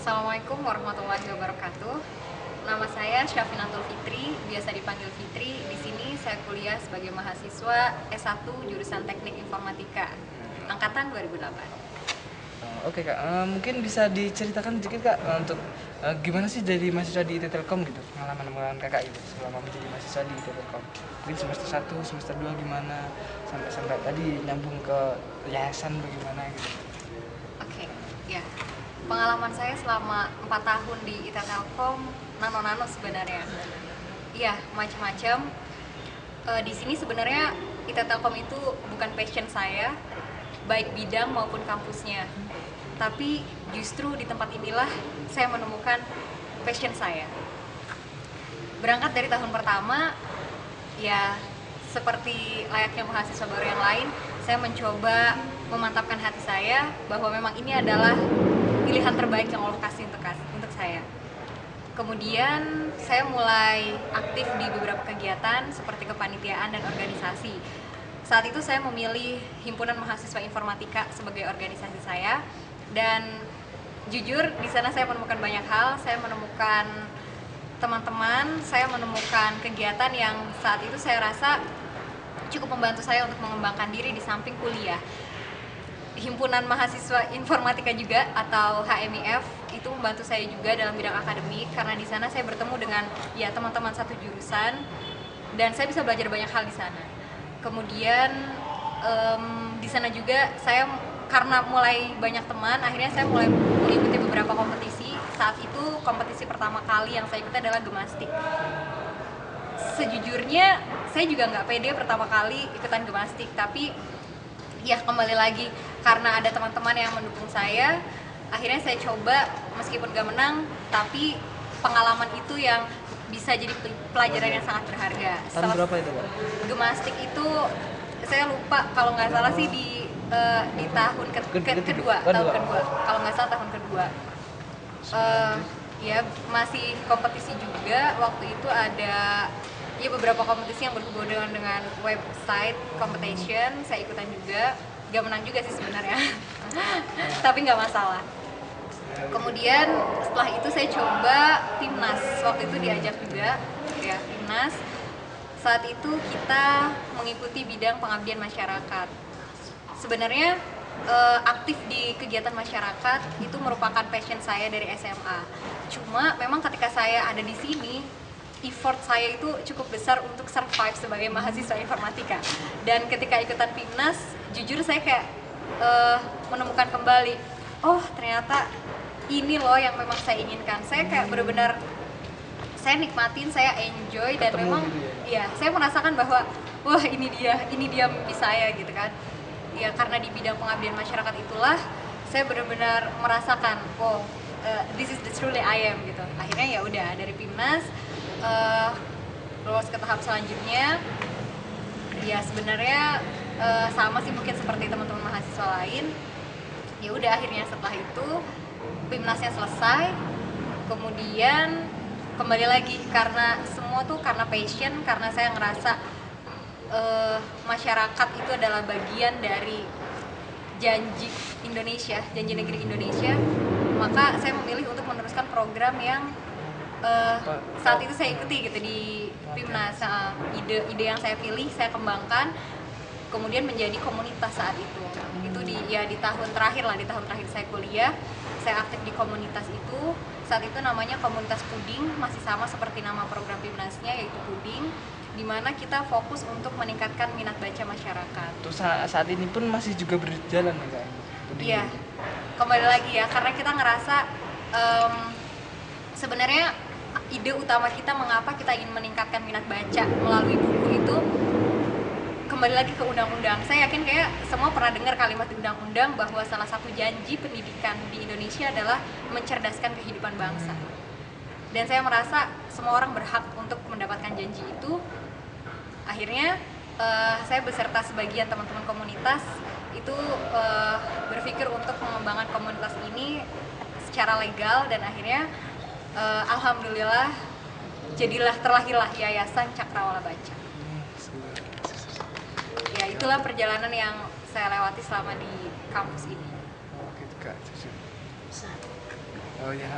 Assalamualaikum warahmatullahi wabarakatuh. Nama saya Syafinatul Fitri, biasa dipanggil Fitri. Di sini saya kuliah sebagai mahasiswa S1 jurusan Teknik Informatika, angkatan 2008. Oke Kak, mungkin bisa diceritakan sedikit Kak untuk gimana sih jadi mahasiswa di IT Telkom gitu, pengalaman Kakak gitu selama menjadi mahasiswa di IT Telkom. Mungkin semester 1, semester 2 gimana, sampai tadi nyambung ke yayasan bagaimana gitu. Oke, ya. Pengalaman saya selama 4 tahun di IT Telkom nano-nano sebenarnya. Iya, macam-macam. Di sini sebenarnya IT Telkom itu bukan passion saya, baik bidang maupun kampusnya. Tapi justru di tempat inilah saya menemukan passion saya. Berangkat dari tahun pertama, ya seperti layaknya mahasiswa baru yang lain, saya mencoba memantapkan hati saya bahwa memang ini adalah pilihan terbaik yang Allah kasih untuk saya. Kemudian saya mulai aktif di beberapa kegiatan seperti kepanitiaan dan organisasi. Saat itu saya memilih Himpunan Mahasiswa Informatika sebagai organisasi saya, dan jujur di sana saya menemukan banyak hal. Saya menemukan teman-teman, saya menemukan kegiatan yang saat itu saya rasa cukup membantu saya untuk mengembangkan diri di samping kuliah. Himpunan Mahasiswa Informatika juga atau HMIF itu membantu saya juga dalam bidang akademik, karena di sana saya bertemu dengan ya teman-teman satu jurusan dan saya bisa belajar banyak hal di sana. Kemudian di sana juga saya karena mulai banyak teman, akhirnya saya mulai mengikuti beberapa kompetisi. Saat itu kompetisi pertama kali yang saya ikuti adalah gemastik. Sejujurnya saya juga nggak pede pertama kali ikutan gemastik, tapi ya kembali lagi karena ada teman-teman yang mendukung saya, akhirnya saya coba meskipun gak menang, tapi pengalaman itu yang bisa jadi pelajaran yang sangat berharga. Tahun berapa itu Kak? Gemastik itu saya lupa, kalau nggak salah sih di tahun kedua, kalau nggak salah tahun kedua. Ya masih kompetisi juga. Waktu itu ada ya beberapa kompetisi yang berhubungan dengan website competition, saya ikutan juga. Gak menang juga sih sebenarnya tapi nggak masalah. Kemudian setelah itu saya coba Timnas, waktu itu diajak juga ya Timnas. Saat itu kita mengikuti bidang pengabdian masyarakat. Sebenarnya aktif di kegiatan masyarakat itu merupakan passion saya dari SMA. Cuma memang ketika saya ada di sini, effort saya itu cukup besar untuk survive sebagai mahasiswa informatika. Dan ketika ikutan Timnas, jujur saya kayak menemukan kembali, oh ternyata ini loh yang memang saya inginkan. Saya kayak benar-benar saya nikmatin, saya enjoy, dan memang ya saya merasakan bahwa wah ini dia mimpi saya gitu kan. Ya karena di bidang pengabdian masyarakat itulah saya benar-benar merasakan, oh this is the truly I am gitu. Akhirnya ya udah dari Timnas lolos ke tahap selanjutnya. Ya sebenarnya sama sih mungkin seperti teman-teman mahasiswa lain. Ya udah akhirnya setelah itu Timnasnya selesai, kemudian kembali lagi karena semua tuh karena passion, karena saya ngerasa masyarakat itu adalah bagian dari janji Indonesia, janji negeri Indonesia. Maka saya memilih untuk meneruskan program yang saat itu saya ikuti gitu di Timnas. Ide yang saya pilih, saya kembangkan, kemudian menjadi komunitas saat itu. Itu di tahun terakhir saya kuliah, saya aktif di komunitas itu. Saat itu namanya komunitas Puding, masih sama seperti nama program Timnasnya, yaitu Puding, di mana kita fokus untuk meningkatkan minat baca masyarakat. Terus saat ini pun masih juga berjalan ya Kak? Iya, kembali lagi ya, karena kita ngerasa sebenarnya ide utama kita mengapa kita ingin meningkatkan minat baca melalui buku itu kembali lagi ke undang-undang. Saya yakin kayak semua pernah dengar kalimat di undang-undang bahwa salah satu janji pendidikan di Indonesia adalah mencerdaskan kehidupan bangsa. Dan saya merasa semua orang berhak untuk mendapatkan janji itu. Akhirnya saya beserta sebagian teman-teman komunitas itu berpikir untuk mengembangkan komunitas ini secara legal, dan akhirnya alhamdulillah terlahirlah Yayasan Cakrawala Baca. Ya itulah perjalanan yang saya lewati selama di kampus ini. Oh gitu Kak. Oh ya,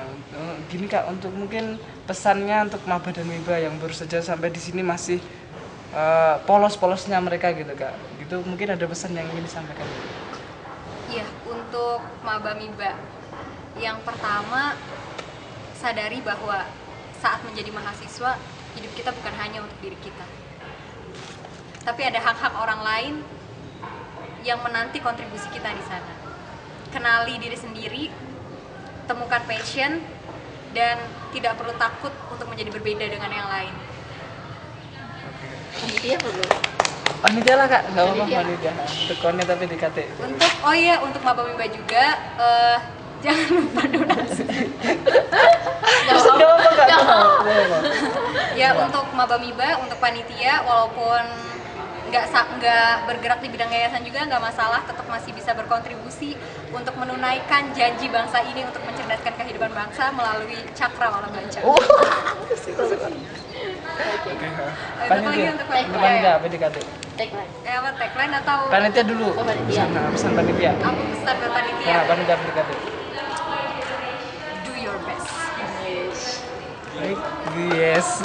gini Kak, untuk mungkin pesannya untuk maba dan miba yang baru saja sampai di sini masih polos-polosnya mereka gitu Kak. Gitu mungkin ada pesan yang ingin disampaikan. Iya, untuk maba miba. Yang pertama, sadari bahwa saat menjadi mahasiswa, hidup kita bukan hanya untuk diri kita. Tapi ada hak-hak orang lain yang menanti kontribusi kita di sana. Kenali diri sendiri, temukan passion, dan tidak perlu takut untuk menjadi berbeda dengan yang lain. Panitia perlu. Panitia lah Kak, nggak apa-apa Panitia. panitia. Tekonnya tapi di KT. Untuk untuk maba miba juga, jangan lupa donasi. Nggak apa-apa Kak, nggak apa-apa. Ya, untuk maba miba, untuk panitia, walaupun nggak bergerak di bidang yayasan juga nggak masalah, tetap masih bisa berkontribusi untuk menunaikan janji bangsa ini untuk mencerdaskan kehidupan bangsa melalui cakra wala baca. Oh, Panitia untuk untuk panitia apa di KT? Tagline. apa tagline atau Panitia dulu. Oh, panitia. Pesan panitia. aku pesan buat panitia? Nah, panitia apa di KT? Do your best. Yes. Baik, yes.